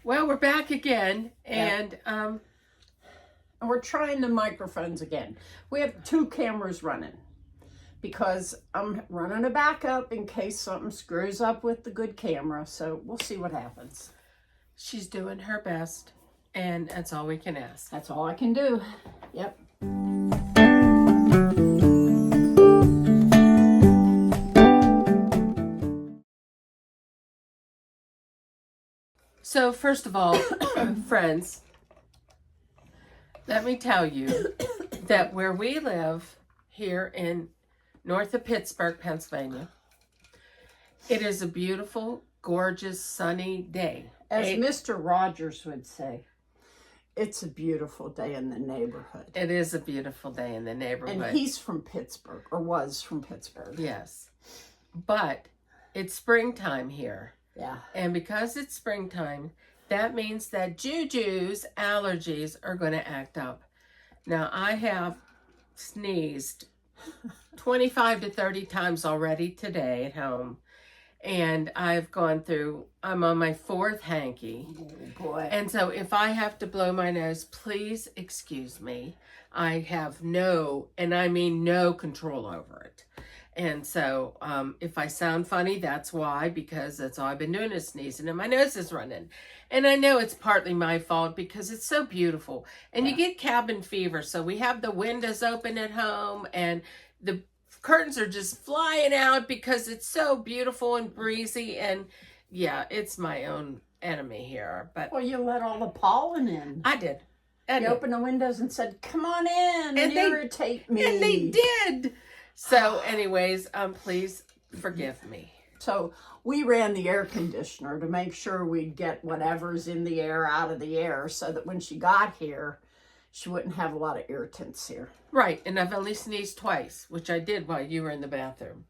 Well, we're back again, and And we're trying the microphones again. We have 2 cameras running because I'm running a backup in case something screws up with the good camera. So we'll see what happens. she's doing her best, and that's all we can ask. That's all I can do. Yep. So, first of all, friends, let me tell you that where we live here in north of Pittsburgh, Pennsylvania, it is a beautiful, gorgeous, sunny day. As Mr. Rogers would say, it's a beautiful day in the neighborhood. It is a beautiful day in the neighborhood. And he's from Pittsburgh, or was from Pittsburgh. Yes. But it's springtime here. Yeah. And because it's springtime, that means that Juju's allergies are going to act up. Now, I have sneezed 25 to 30 times already today at home. And I'm on my 4th hanky. Oh, boy. And so if I have to blow my nose, please excuse me. I have no, and I mean no control over it. And so if I sound funny, that's why, because that's all I've been doing is sneezing and my nose is running. And I know it's partly my fault because it's so beautiful. And you get cabin fever. So we have the windows open at home and the curtains are just flying out because it's so beautiful and breezy. And yeah, it's my own enemy here. But Well, you let all the pollen in. I did. You opened the windows and said, "Come on in and irritate me." And they did. So anyways, please forgive me. So we ran the air conditioner to make sure we'd get whatever's in the air out of the air so that when she got here, she wouldn't have a lot of irritants here. Right, and I've only sneezed twice, which I did while you were in the bathroom.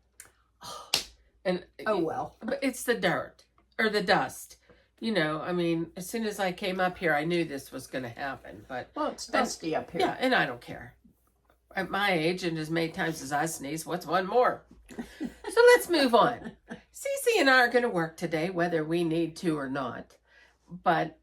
And Oh, well. But it's the dirt or the dust. You know, I mean, as soon as I came up here, I knew this was going to happen. But Well, it's dusty up here. yeah, and I don't care. At my age, and as many times as I sneeze, what's one more? So let's move on. Cece and I are going to work today, whether we need to or not. But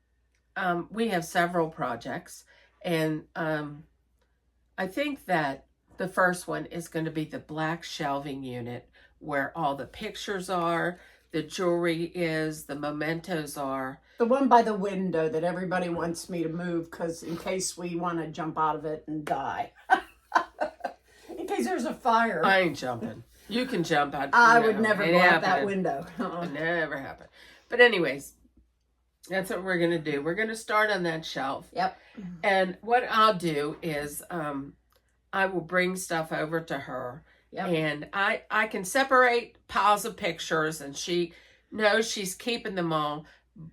we have several projects. And I think that the first one is going to be the black shelving unit where all the pictures are, the jewelry is, the mementos are. The one by the window that everybody wants me to move because in case we want to jump out of it and die. In case there's a fire. I ain't jumping. You can jump out. I would never go out that window. It never happened. But anyways, that's what we're going to do. We're going to start on that shelf. Yep. And what I'll do is I will bring stuff over to her. Yep. And I can separate piles of pictures, and she knows she's keeping them all,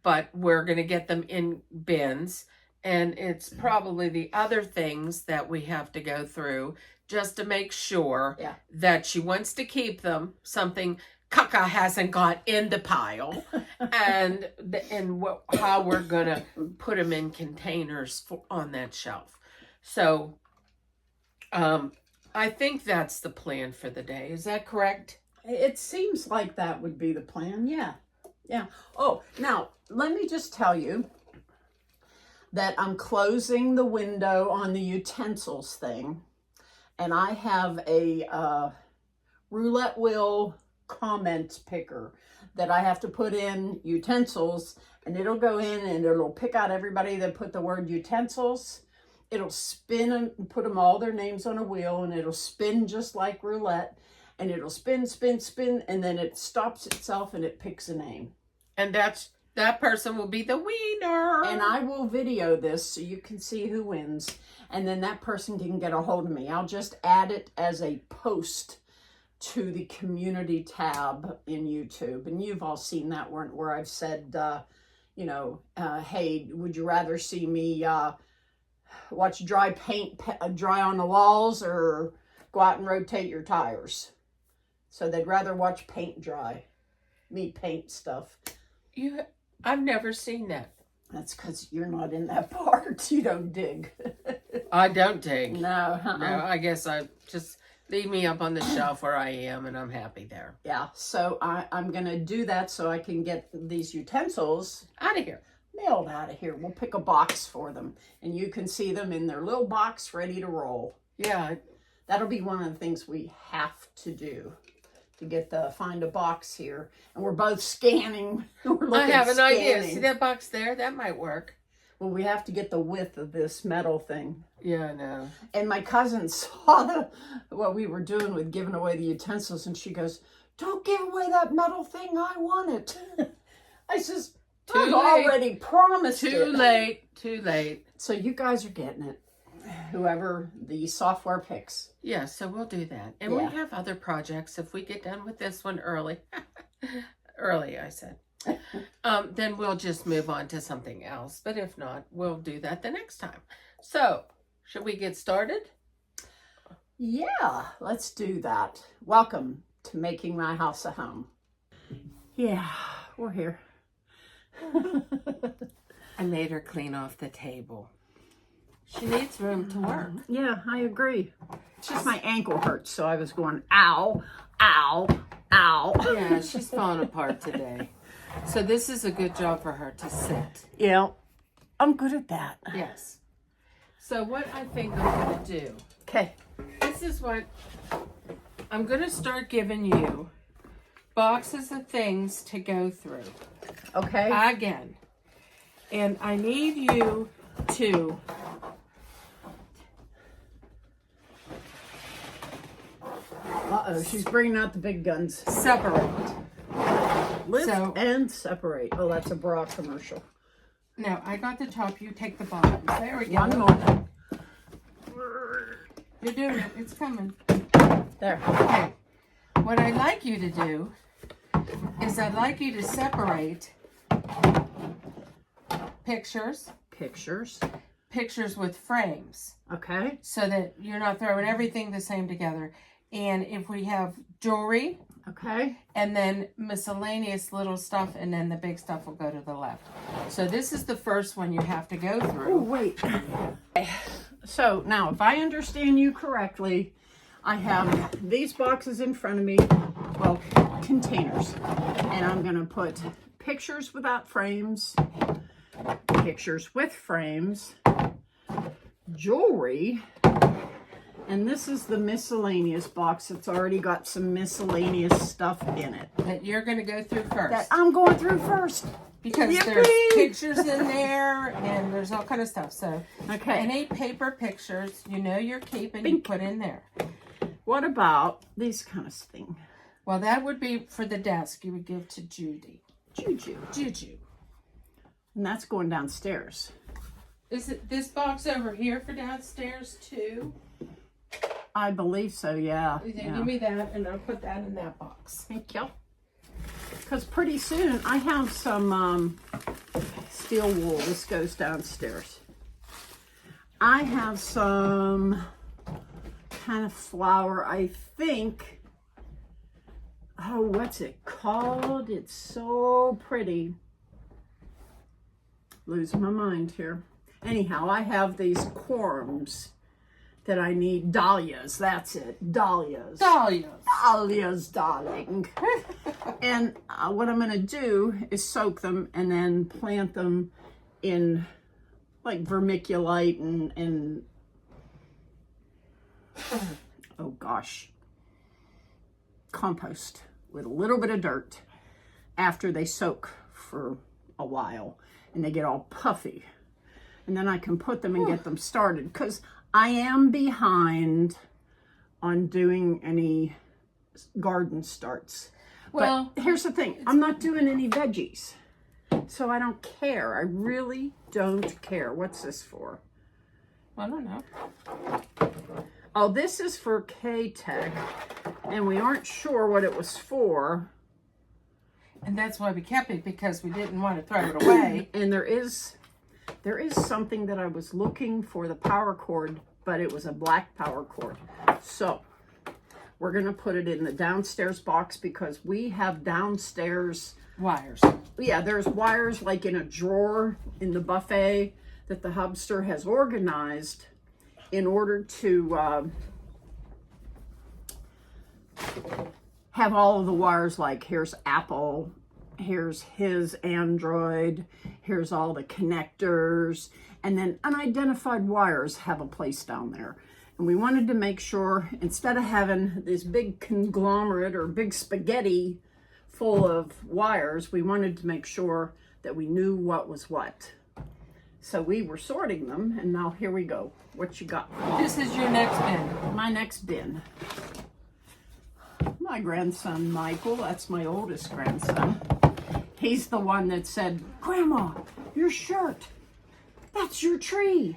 but we're going to get them in bins. And it's probably the other things that we have to go through just to make sure that she wants to keep them. Something Kaka hasn't got in the pile, and how we're going to put them in containers on that shelf. So I think that's the plan for the day. Is that correct? It seems like that would be the plan. Yeah. Yeah. Oh, now let me just tell you that I'm closing the window on the utensils thing. And I have a roulette wheel comment picker that I have to put in utensils, and it'll go in and it'll pick out everybody that put the word utensils. It'll spin and put them all their names on a wheel, and it'll spin just like roulette, and it'll spin, spin, spin, and then it stops itself and it picks a name. And that person will be the winner. And I will video this so you can see who wins. And then that person can get a hold of me. I'll just add it as a post to the community tab in YouTube. And you've all seen that one where I've said, hey, would you rather see me watch dry paint dry on the walls or go out and rotate your tires? So they'd rather watch paint dry. Me paint stuff. I've never seen that. That's because you're not in that part. You don't dig. I don't dig. No. No, I guess I just leave me up on the shelf where I am, and I'm happy there. Yeah, so I'm going to do that so I can get these utensils Out of here. mailed out of here. We'll pick a box for them, and you can see them in their little box ready to roll. Yeah. That'll be one of the things we have to do, to get find a box here. And we're both scanning. I have an idea. See that box there? That might work. Well, we have to get the width of this metal thing. Yeah, I know. And my cousin saw what we were doing with giving away the utensils, and she goes, "Don't give away that metal thing. I want it." I says, "I've already promised it." Too late. Too late. So you guys are getting it. Whoever the software picks. Yeah, so we'll do that. And we have other projects. If we get done with this one early, early, I said, then we'll just move on to something else. But if not, we'll do that the next time. So, should we get started? Yeah, let's do that. Welcome to Making My House a Home. Yeah, we're here. I made her clean off the table. She needs room to work. Yeah, I agree. It's just my ankle hurts, so I was going, ow, ow, ow. Yeah, she's falling apart today. So this is a good job for her to sit. Yeah, I'm good at that. Yes. So what I think I'm going to do. Okay. This is what I'm going to start giving you boxes of things to go through. Okay. Again. And I need you to Uh-oh, she's bringing out the big guns. separate. Lift So- and separate. Oh, that's a bra commercial. No, I got the top. You take the bottom. There we go. One more. You're doing it. It's coming. There. Okay. What I'd like you to do is I'd like you to separate pictures with frames, Okay. so that you're not throwing everything the same together. And if we have jewelry, Okay. and then miscellaneous little stuff, and then the big stuff will go to the left. So this is the first one you have to go Oh, through. wait. So now, if I understand you correctly, I have these boxes in front of me, well, containers. And I'm going to put pictures without frames, pictures with frames, jewelry, and this is the miscellaneous box. It's already got some miscellaneous stuff in it That you're going to go through first. that I'm going through first. Because Yippee! there's pictures in there, and there's all kind of stuff. So Okay. any paper pictures, you're keeping, you put in there. What about these kind of thing? Well, that would be for the desk. You would give to Judy. Juju. And that's going downstairs. Is it this box over here for downstairs too? I believe so, yeah. Give me that, and I'll put that in that box. Thank you. Because pretty soon I have some steel wool. This goes downstairs. I have some kind of flower, I think. Oh, what's it called? It's so pretty. Losing my mind here. Anyhow, I have these corms that I need. Dahlias, that's it. Dahlias. Dahlias, darling. And what I'm going to do is soak them and then plant them in like vermiculite and oh gosh, compost with a little bit of dirt after they soak for a while and they get all puffy. And then I can put them and get them started, because I am behind on doing any garden starts. Well, but here's the thing. I'm not doing any veggies. So I don't care. I really don't care. What's this for? I don't know. Oh, this is for K-Tech. And we aren't sure what it was for. And that's why we kept it, because we didn't want to throw it away. And there is something that I was looking for, the power cord, but it was a black power cord. So we're going to put it in the downstairs box, because we have downstairs wires. Yeah, there's wires like in a drawer in the buffet that the hubster has organized in order to have all of the wires, like here's Apple, here's his Android, Here's all the connectors. And then unidentified wires have a place down there. And we wanted to make sure, instead of having this big conglomerate or big spaghetti full of wires, we wanted to make sure that we knew what was what. So we were sorting them, and now here we go. What you got? This is your next bin. My next bin. My grandson, Michael, that's my oldest grandson. He's the one that said, Grandma, your shirt, that's your tree.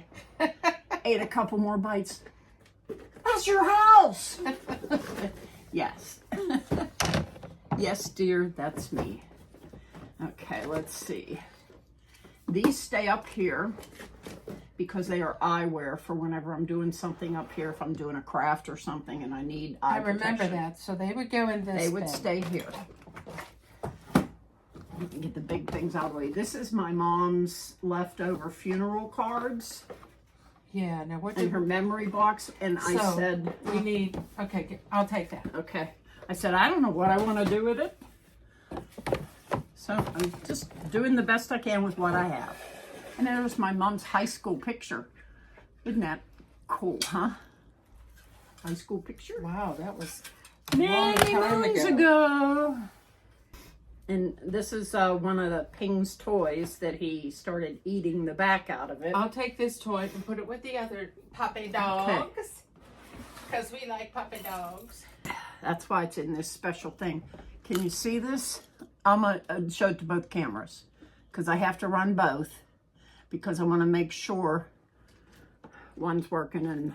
Ate a couple more bites. That's your house. Yes. Yes, dear, that's me. Okay, let's see. These stay up here because they are eyewear for whenever I'm doing something up here. If I'm doing a craft or something and I need eye protection. I remember that. So they would go in this They would bin. stay here. You can get the big things out of the way. This is my mom's leftover funeral cards Yeah, now what and her memory box. And I So, said, we need, okay, I'll take that. okay. I said, I don't know what I want to do with it. So I'm just doing the best I can with what I have. And there's my mom's high school picture. Isn't that cool, huh? High school picture. Wow, that was Many time moons ago. And this is one of the Ping's toys that he started eating the back out of it. I'll take this toy and put it with the other puppy dogs. Because we like puppy dogs. That's why it's in this special thing. Can you see this? I'm going to show it to both cameras because I have to run both because I want to make sure one's working and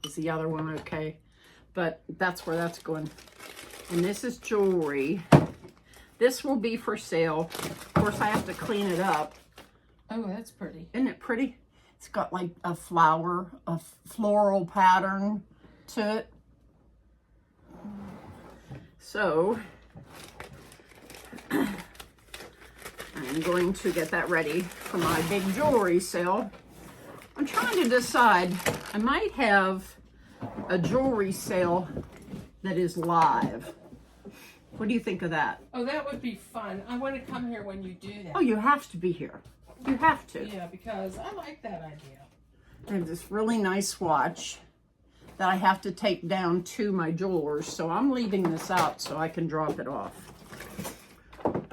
is the other one okay. But that's where that's going. And this is jewelry. This will be for sale. Of course, I have to clean it up. Oh, that's pretty. Isn't it pretty? It's got like a flower, a floral pattern to it. So, I'm going to get that ready for my big jewelry sale. I'm trying to decide. I might have a jewelry sale that is live. What do you think of that? Oh, that would be fun. I want to come here when you do that. Oh, you have to be here. You have to. Yeah, because I like that idea. I have this really nice watch that I have to take down to my jewelers. So I'm leaving this out so I can drop it off.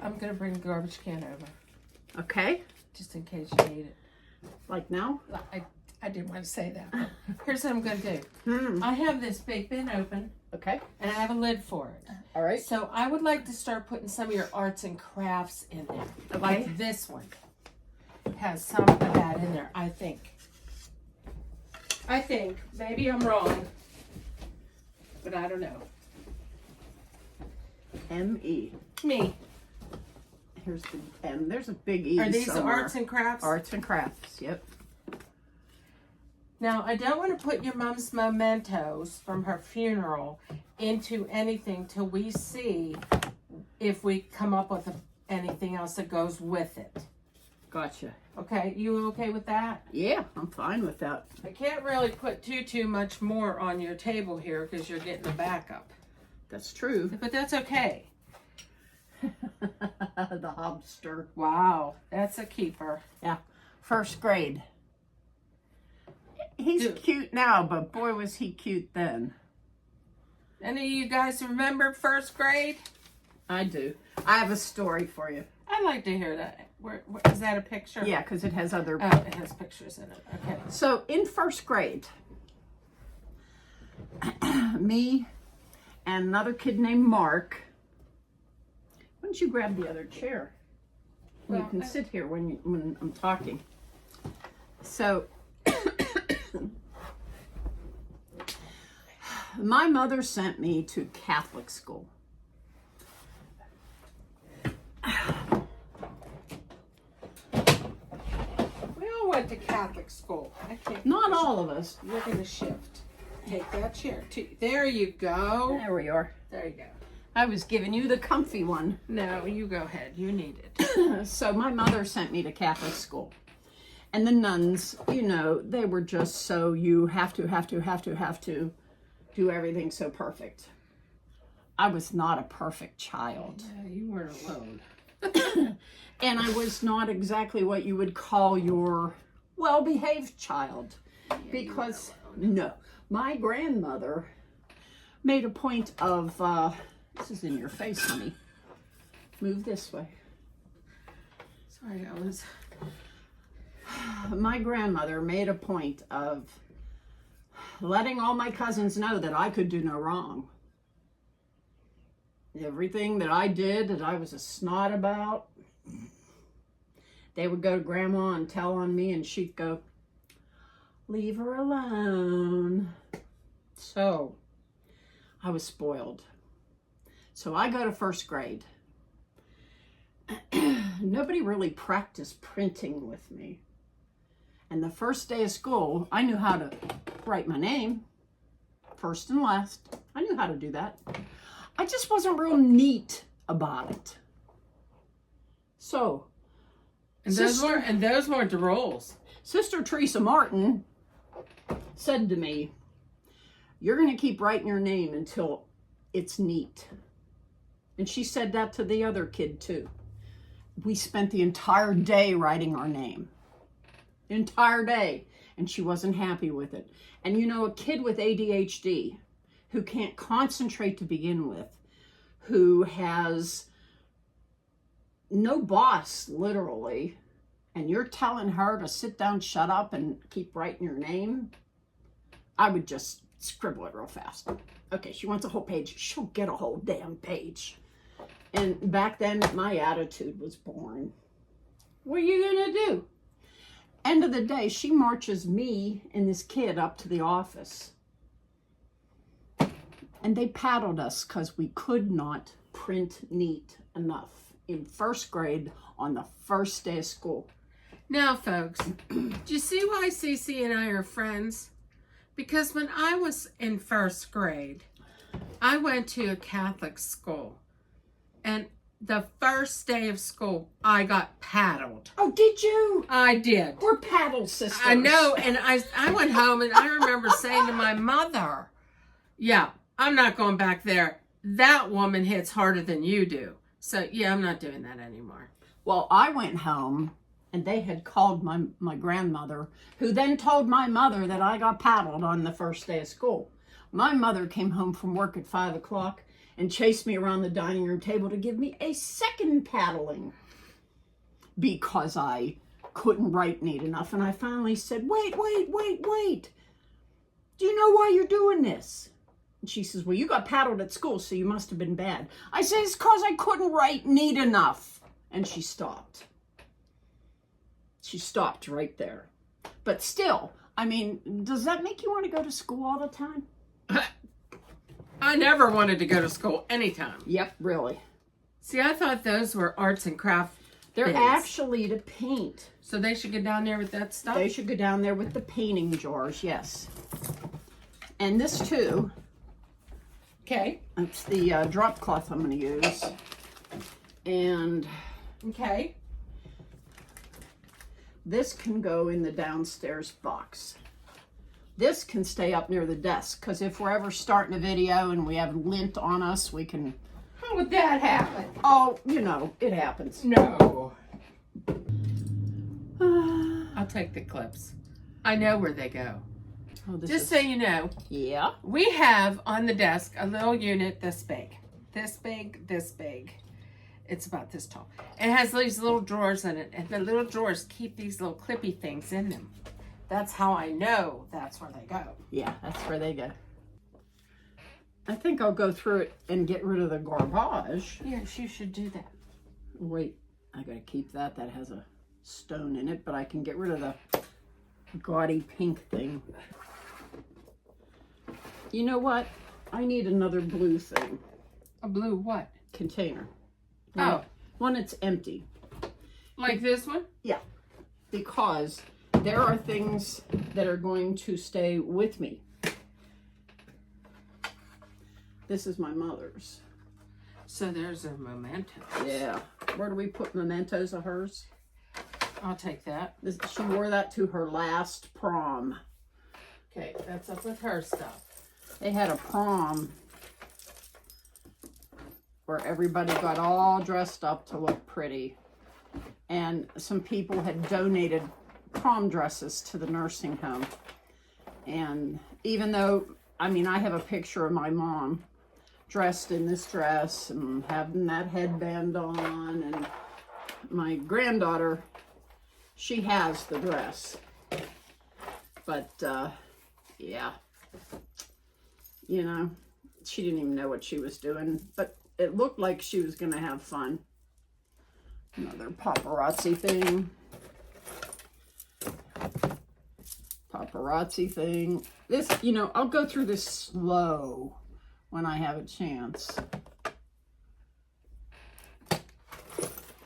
I'm going to bring a garbage can over. Okay? Just in case you need it. Like now? I didn't want to say that. But here's what I'm going to do. I have this big bin open. Okay. And I have a lid for it. All right. So I would like to start putting some of your arts and crafts in there. Okay. Like this one has some of that in there, I think. Maybe I'm wrong, but I don't know. M-E. Me. Here's the M. There's a big E Are these somewhere. arts and crafts? Arts and crafts, yep. Now, I don't want to put your mom's mementos from her funeral into anything till we see if we come up with anything else that goes with it. Gotcha. Okay, you okay with that? Yeah, I'm fine with that. I can't really put too much more on your table here because you're getting the backup. That's true. But that's okay. The hobster. Wow, that's a keeper. Yeah. First grade. He's cute now, but boy was he cute then. Any of you guys remember first grade? I do. I have a story for you. I'd like to hear that. Where is that a picture? Yeah, because it has other... Oh, it has pictures in it. Okay. So in first grade, me and another kid named Mark. Why don't you grab the other chair? Well, you can sit here when I'm talking. So my mother sent me to Catholic school. We all went to Catholic school. I can't. Not all of us. You're going to shift. Take that chair. There you go. There we are. There you go. I was giving you the comfy one. No, you go ahead. You need it. So my mother sent me to Catholic school. And the nuns, you know, they were just so you have to do everything so perfect. I was not a perfect child. Yeah, you weren't alone. And I was not exactly what you would call your well-behaved child. Because, no, my grandmother made a point of, this is in your face, honey. Move this way. Sorry, I was... My grandmother made a point of letting all my cousins know that I could do no wrong. Everything that I did that I was a snot about, they would go to grandma and tell on me, and she'd go, leave her alone. So I was spoiled. So I go to first grade. Nobody really practiced printing with me. And the first day of school, I knew how to write my name, first and last. I knew how to do that. I just wasn't real neat about it. So, And those weren't the rules. Sister Teresa Martin said to me, you're going to keep writing your name until it's neat. And she said that to the other kid too. We spent the entire day writing our name. Entire day. And she wasn't happy with it. And you know, a kid with ADHD who can't concentrate to begin with, who has no boss, literally, and you're telling her to sit down, shut up, and keep writing your name, I would just scribble it real fast. Okay, she wants a whole page. She'll get a whole damn page. And back then, my attitude was born. What are you going to do? End of the day, she marches me and this kid up to the office. And they paddled us because we could not print neat enough in first grade on the first day of school. Now, folks, do you see why Cece and I are friends? Because when I was in first grade, I went to a Catholic school. And the first day of school, I got paddled. Oh, did you? I did. We're paddle sisters. I know, and I went home, and I remember saying to my mother, yeah, I'm not going back there. That woman hits harder than you do. So, yeah, I'm not doing that anymore. Well, I went home, and they had called my grandmother, who then told my mother that I got paddled on the first day of school. My mother came home from work at 5 o'clock and chased me around the dining room table to give me a second paddling because I couldn't write neat enough. And I finally said, wait. Do you know why you're doing this? And she says, well, you got paddled at school, so you must have been bad. I said, it's because I couldn't write neat enough. And she stopped. She stopped right there. But still, I mean, does that make you want to go to school all the time? I never wanted to go to school anytime. Yep, really. See, I thought those were arts and craft They're things. actually to paint. So they should go down there with that stuff? They should go down there with the painting jars, yes. And this too. Okay. It's the drop cloth I'm going to use. And Okay. this can go in the downstairs box. This can stay up near the desk, because if we're ever starting a video and we have lint on us, we can... How would that happen? Oh, you know, it happens. No. I'll take the clips. I know where they go. Oh, Just so you know, Yeah. we have on the desk a little unit this big. This big, this big. It's about this tall. It has these little drawers in it, and the little drawers keep these little clippy things in them. That's how I know that's where they go. Yeah, that's where they go. I think I'll go through it and get rid of the garbage. Yes, you should do that. Wait, I gotta keep that. That has a stone in it, but I can get rid of the gaudy pink thing. You know what? I need another blue thing. A blue what? Container. Oh. One that's empty. Like this one? Yeah. Because there are things that are going to stay with me. This is my mother's. So there's a memento. Yeah. Where do we put mementos of hers? I'll take that. She wore that to her last prom. Okay, that's up with her stuff. They had a prom where everybody got all dressed up to look pretty. and some people had donated prom dresses to the nursing home. And even though, I mean, I have a picture of my mom dressed in this dress and having that headband on, and my granddaughter, she has the dress. But, yeah, you know, she didn't even know what she was doing, but it looked like she was going to have fun. Another paparazzi thing. Paparazzi thing. This, you know, I'll go through this slow when I have a chance.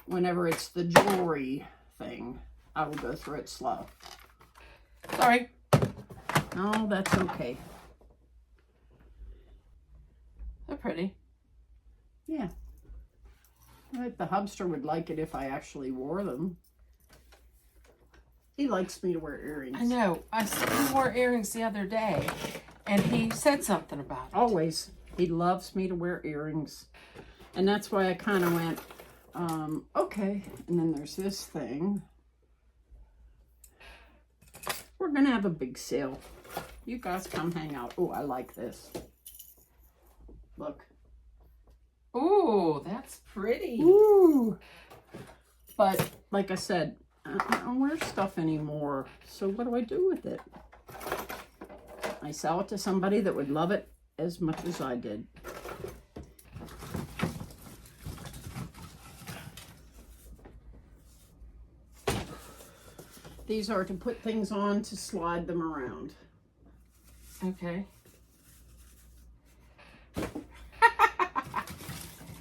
Whenever it's the jewelry thing, I will go through it slow. Sorry. Oh, that's okay. They're pretty. Yeah. I think the hubster would like it if I actually wore them. He likes me to wear earrings. I know. I saw he wore earrings the other day, and he said something about it. Always. He loves me to wear earrings. And that's why I kind of went, okay. And then there's this thing. We're going to have a big sale. You guys come hang out. Oh, I like this. Look. Ooh, that's pretty. Ooh. But, like I said, I don't wear stuff anymore. So what do I do with it? I sell it to somebody that would love it as much as I did. These are to put things on to slide them around. Okay.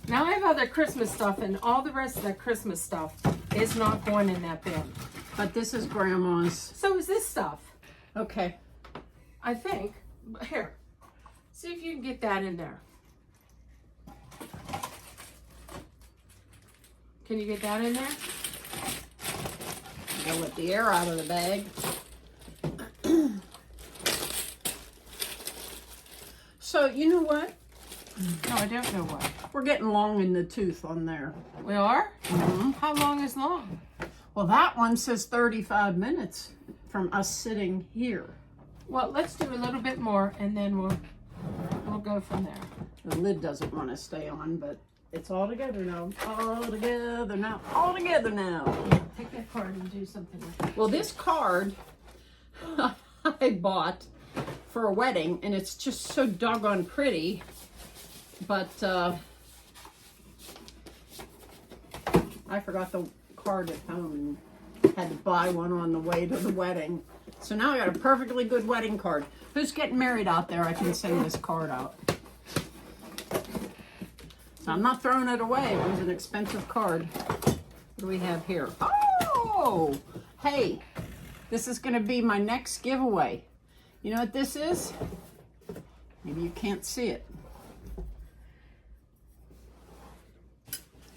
Now I have other Christmas stuff, and all the rest of that Christmas stuff is not going in that bin. But this is Grandma's. So is this stuff. Okay. I think. Here. See if you can get that in there. Can you get that in there? I'll let the air out of the bag. So, you know what? No, I don't know what. We're getting long in the tooth on there. We are? Mm-hmm. How long is long? Well, that one says 35 minutes from us sitting here. Well, let's do a little bit more, and then we'll go from there. The lid doesn't want to stay on, but it's all together now. All together now. All together now. Take that card and do something with it. Well, this card I bought for a wedding, and it's just so doggone pretty. But I forgot the card at home and had to buy one on the way to the wedding. So now I got a perfectly good wedding card. Who's getting married out there? I can send this card out. So I'm not throwing it away. It was an expensive card. What do we have here? Oh, hey, this is going to be my next giveaway. You know what this is? Maybe you can't see it.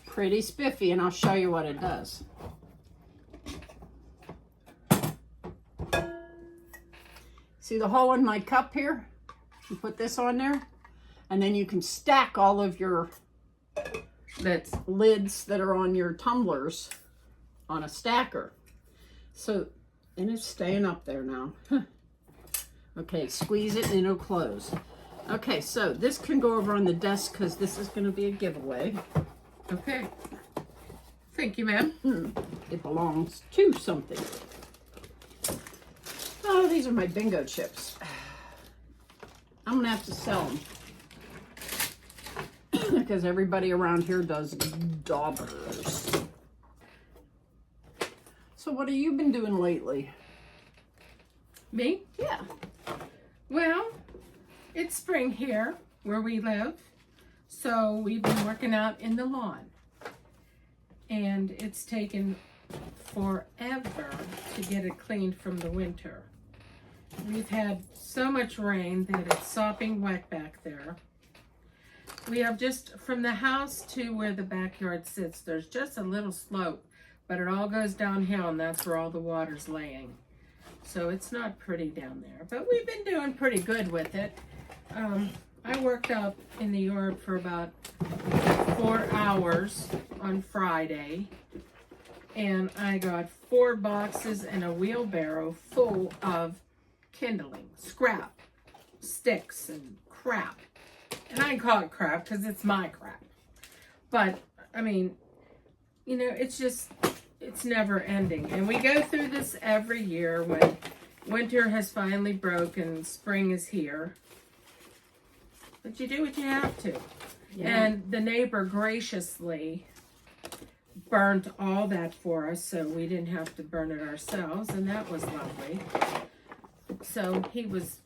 Pretty spiffy, and I'll show you what it does. See the hole in my cup here? You put this on there, and then you can stack all of your lids that are on your tumblers on a stacker. So, and it's staying up there now. Okay, squeeze it and it'll close. Okay, so this can go over on the desk because this is going to be a giveaway. Okay. Thank you, ma'am. It belongs to something. Oh, these are my bingo chips. I'm going to have to sell them. Because everybody around here does daubers. So what have you been doing lately? Me? Yeah. Well, it's spring here where we live. So we've been working out in the lawn. And it's taken forever to get it cleaned from the winter. We've had so much rain that it's sopping wet back there. We have just from the house to where the backyard sits, there's just a little slope, but it all goes downhill, and that's where all the water's laying. So it's not pretty down there, but we've been doing pretty good with it. I worked out in the yard for about 4 hours on Friday, and I got 4 boxes and a wheelbarrow full of kindling, scrap, sticks, and crap. And I call it crap because it's my crap. But, I mean, you know, it's never ending. And we go through this every year when winter has finally broken, spring is here. But you do what you have to. Yeah. And the neighbor graciously burnt all that for us, so we didn't have to burn it ourselves, and that was lovely. So he's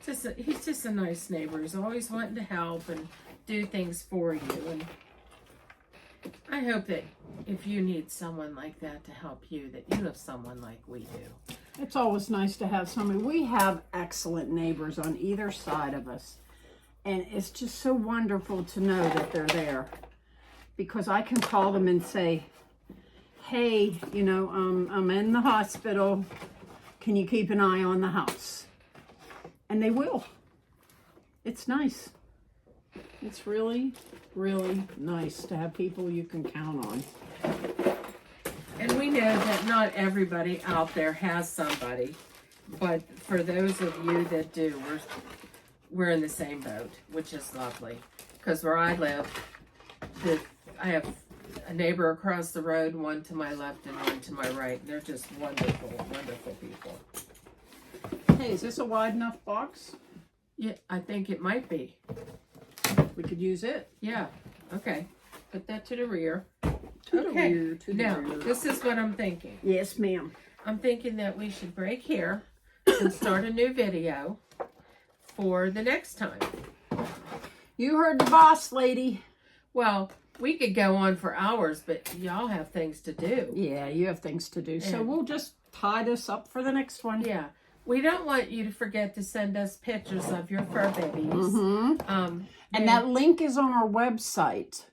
just a nice neighbor. He's always wanting to help and do things for you, and I hope that if you need someone like that to help you, that you have someone like we do. It's always nice to have somebody. We have excellent neighbors on either side of us, and it's just so wonderful to know that they're there, because I can call them and say, hey, you know, I'm in the hospital. Can you keep an eye on the house? And they will. It's nice. It's really, really nice to have people you can count on. And we know that not everybody out there has somebody, but for those of you that do, we're in the same boat, which is lovely. Because where I live, I have a neighbor across the road, one to my left and one to my right. And they're just wonderful, wonderful people. Hey, is this a wide enough box? Yeah, I think it might be. We could use it. Yeah. Okay. Put that to the rear. Rear. Now, this is what I'm thinking. Yes, ma'am. I'm thinking that we should break here and start a new video for the next time. You heard the boss, lady. Well, we could go on for hours, but y'all have things to do. Yeah, you have things to do. So we'll just tie this up for the next one. Yeah. We don't want you to forget to send us pictures of your fur babies. Mm-hmm. And that link is on our website,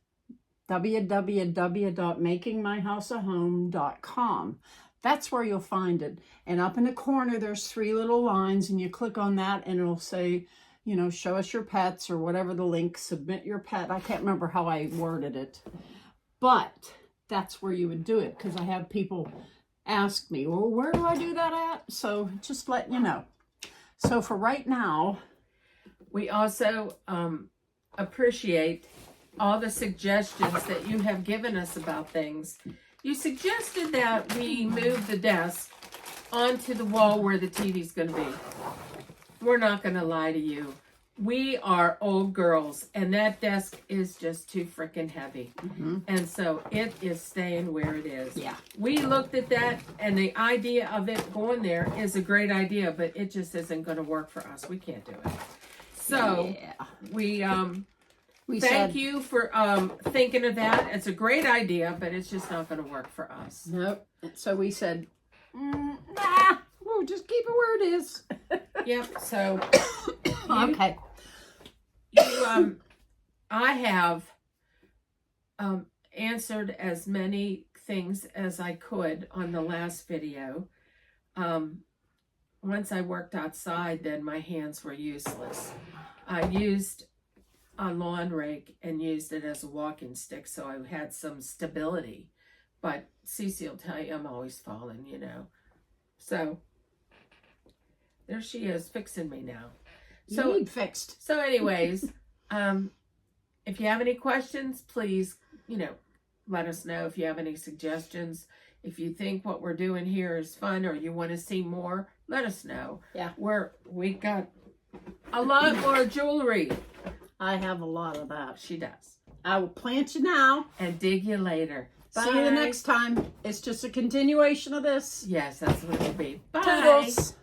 www.makingmyhouseahome.com. That's where you'll find it. And up in the corner, there's 3 little lines, and you click on that, and it'll say, you know, show us your pets, or whatever the link, submit your pet. I can't remember how I worded it. But that's where you would do it, because I have people ask me, well, where do I do that at? So just letting you know. So for right now, we also appreciate all the suggestions that you have given us about things. You suggested that we move the desk onto the wall where the TV's going to be. We're not going to lie to you. We are old girls, and that desk is just too freaking heavy. Mm-hmm. And so it is staying where it is. Yeah. We looked at that, and the idea of it going there is a great idea, but it just isn't going to work for us. We can't do it. So we thank you for thinking of that. It's a great idea, but it's just not going to work for us. Nope. So we said, we'll just keep it where it is. Yep. So okay. I have answered as many things as I could on the last video. Once I worked outside, then my hands were useless. I used a lawn rake and used it as a walking stick, so I had some stability. But Cece will tell you I'm always falling, you know. So there she is, fixing me now. So you need fixed. So anyways, if you have any questions, please, you know, let us know. If you have any suggestions, if you think what we're doing here is fun or you want to see more, let us know. Yeah. We got a lot more jewelry. I have a lot of that. She does. I will plant you now. And dig you later. Bye. See you the next time. It's just a continuation of this. Yes, that's what it will be. Bye. Toodles.